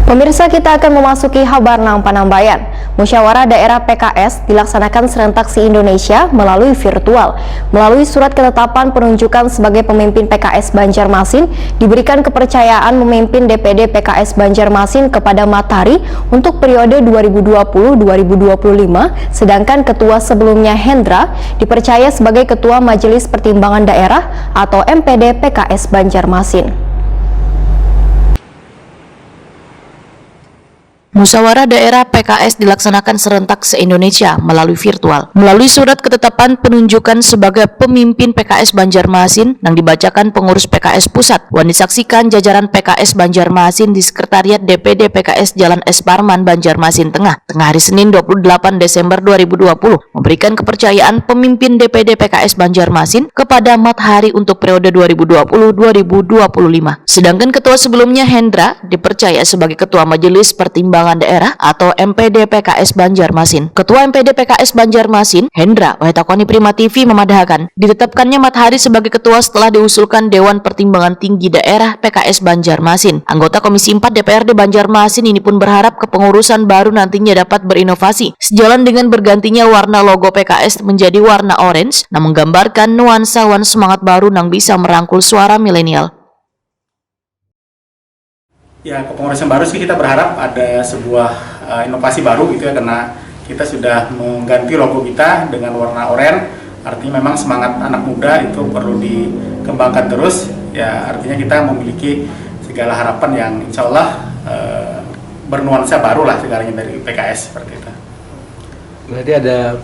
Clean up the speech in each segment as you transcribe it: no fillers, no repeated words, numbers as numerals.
Pemirsa, kita akan memasuki Habarnang Panambayan. Musyawarah daerah PKS dilaksanakan serentak se-Indonesia melalui virtual. Melalui surat ketetapan penunjukan sebagai pemimpin PKS Banjarmasin, diberikan kepercayaan memimpin DPD PKS Banjarmasin kepada Matahari untuk periode 2020-2025, sedangkan ketua sebelumnya Hendra dipercaya sebagai Ketua Majelis Pertimbangan Daerah atau MPD PKS Banjarmasin. Musyawarah daerah PKS dilaksanakan serentak se-Indonesia melalui virtual. Melalui surat ketetapan penunjukan sebagai pemimpin PKS Banjarmasin yang dibacakan pengurus PKS Pusat, disaksikan jajaran PKS Banjarmasin di Sekretariat DPD PKS Jalan S. Parman, Banjarmasin Tengah hari Senin 28 Desember 2020, memberikan kepercayaan pemimpin DPD PKS Banjarmasin kepada Matahari untuk periode 2020-2025. Sedangkan ketua sebelumnya Hendra dipercaya sebagai Ketua Majelis Pertimbangan Daerah atau MPD PKS Banjarmasin. Ketua MPD PKS Banjarmasin, Hendra Wahitakoni Prima TV memadahkan ditetapkannya Matahari sebagai ketua setelah diusulkan Dewan Pertimbangan Tinggi Daerah PKS Banjarmasin. Anggota Komisi 4 DPRD Banjarmasin ini pun berharap kepengurusan baru nantinya dapat berinovasi sejalan dengan bergantinya warna logo PKS menjadi warna orange, yang menggambarkan nuansawan semangat baru yang bisa merangkul suara milenial. Ya, kepengurusan baru sih kita berharap ada sebuah inovasi baru gitu ya, karena kita sudah mengganti logo kita dengan warna oranye. Artinya memang semangat anak muda itu perlu dikembangkan terus. Ya, artinya kita memiliki segala harapan yang insya Allah bernuansa baru lah segalanya dari PKS seperti itu. Berarti ada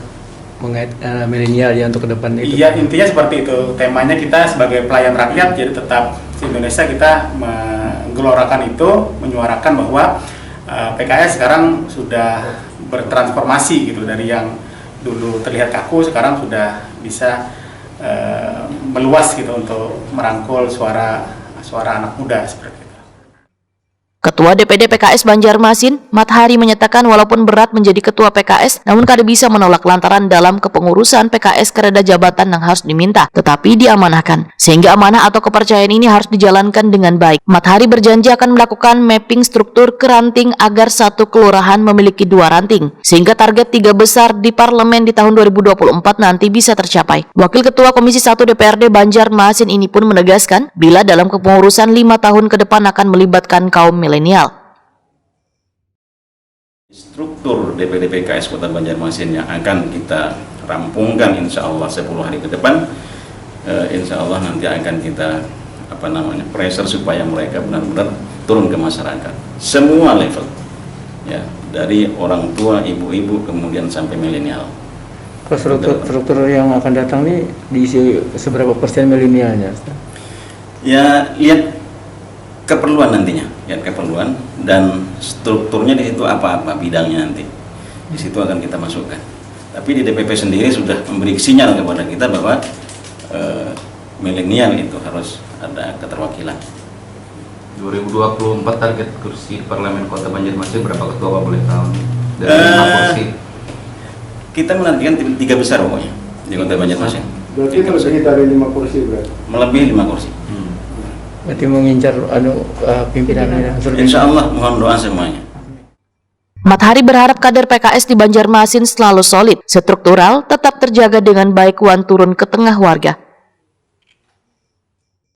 mengait milenial ya untuk ke depan itu? Iya, intinya seperti itu. Temanya kita sebagai pelayan rakyat, jadi tetap di Indonesia kita menggelorakan itu, menyuarakan bahwa PKS sekarang sudah bertransformasi gitu, dari yang dulu terlihat kaku sekarang sudah bisa meluas gitu untuk merangkul suara anak muda seperti itu. Ketua DPD PKS Banjarmasin, Matahari menyatakan walaupun berat menjadi ketua PKS, namun kada bisa menolak lantaran dalam kepengurusan PKS kereda jabatan yang harus diminta, tetapi diamanahkan. Sehingga amanah atau kepercayaan ini harus dijalankan dengan baik. Matahari berjanji akan melakukan mapping struktur ke ranting agar satu kelurahan memiliki 2 ranting, sehingga target 3 besar di parlemen di tahun 2024 nanti bisa tercapai. Wakil Ketua Komisi 1 DPRD Banjarmasin ini pun menegaskan, bila dalam kepengurusan 5 tahun ke depan akan melibatkan kaum milenial. Struktur DPD PKS Kota Banjarmasin yang akan kita rampungkan insya Allah 10 hari ke depan, insya Allah nanti akan kita pressure supaya mereka benar-benar turun ke masyarakat, semua level, ya, dari orang tua, ibu-ibu, kemudian sampai milenial. Struktur yang akan datang nih diisi seberapa persen milenialnya? Ya, lihat keperluan nantinya, lihat keperluan dan strukturnya di situ apa bidangnya nanti, di situ akan kita masukkan. Tapi di DPP sendiri sudah memberi sinyal kepada kita bahwa milenial itu harus ada keterwakilan. 2024 target kursi parlemen Kota Banjarmasin berapa ketua, Pak, boleh tahu? Dari 5 kursi. Kita menantikan 3 besar pokoknya di Kota Banjarmasin. Berarti melebihi dari 5 kursi berarti? Melebihi 5 kursi. Berarti mengincar pimpinan. Insya Allah mohon doa semuanya. Matahari berharap kader PKS di Banjarmasin selalu solid, struktural, tetap terjaga dengan baik turun ke tengah warga.